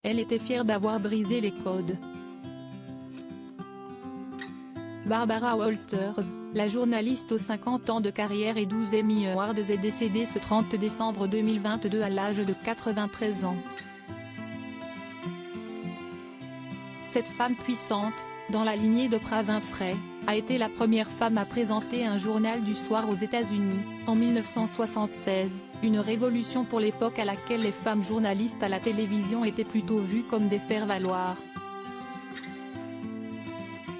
Elle était fière d'avoir brisé les codes. Barbara Walters, la journaliste aux 50 ans de carrière et 12 Emmy Awards est décédée ce 30 décembre 2022 à l'âge de 93 ans. Cette femme puissante, dans la lignée d'Oprah Winfrey, a été la première femme à présenter un journal du soir aux États-Unis, en 1976, une révolution pour l'époque à laquelle les femmes journalistes à la télévision étaient plutôt vues comme des faire-valoir.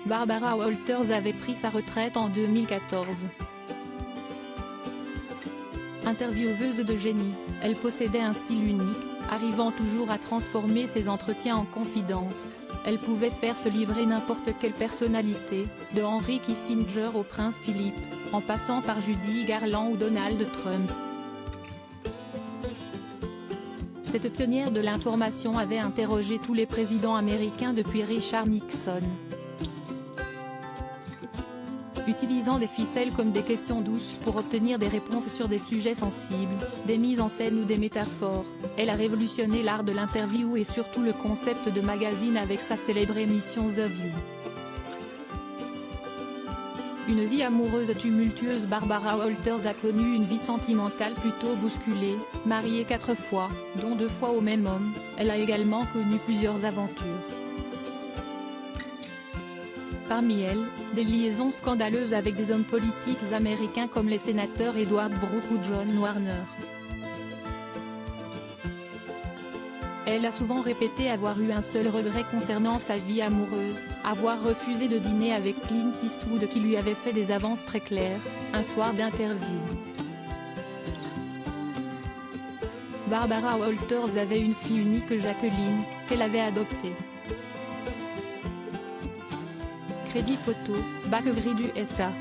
Barbara Walters avait pris sa retraite en 2014. Intervieweuse de génie, elle possédait un style unique, arrivant toujours à transformer ses entretiens en confidences. Elle pouvait faire se livrer n'importe quelle personnalité, de Henry Kissinger au prince Philippe, en passant par Judy Garland ou Donald Trump. Cette pionnière de l'information avait interrogé tous les présidents américains depuis Richard Nixon. Utilisant des ficelles comme des questions douces pour obtenir des réponses sur des sujets sensibles, des mises en scène ou des métaphores, elle a révolutionné l'art de l'interview et surtout le concept de magazine avec sa célèbre émission The View. Une vie amoureuse tumultueuse. Barbara Walters a connu une vie sentimentale plutôt bousculée, mariée 4 fois, dont 2 fois au même homme. Elle a également connu plusieurs aventures. Parmi elles, des liaisons scandaleuses avec des hommes politiques américains comme les sénateurs Edward Brooke ou John Warner. Elle a souvent répété avoir eu un seul regret concernant sa vie amoureuse, avoir refusé de dîner avec Clint Eastwood qui lui avait fait des avances très claires, un soir d'interview. Barbara Walters avait une fille unique, Jacqueline, qu'elle avait adoptée. Crédit photo, Bakery du SA.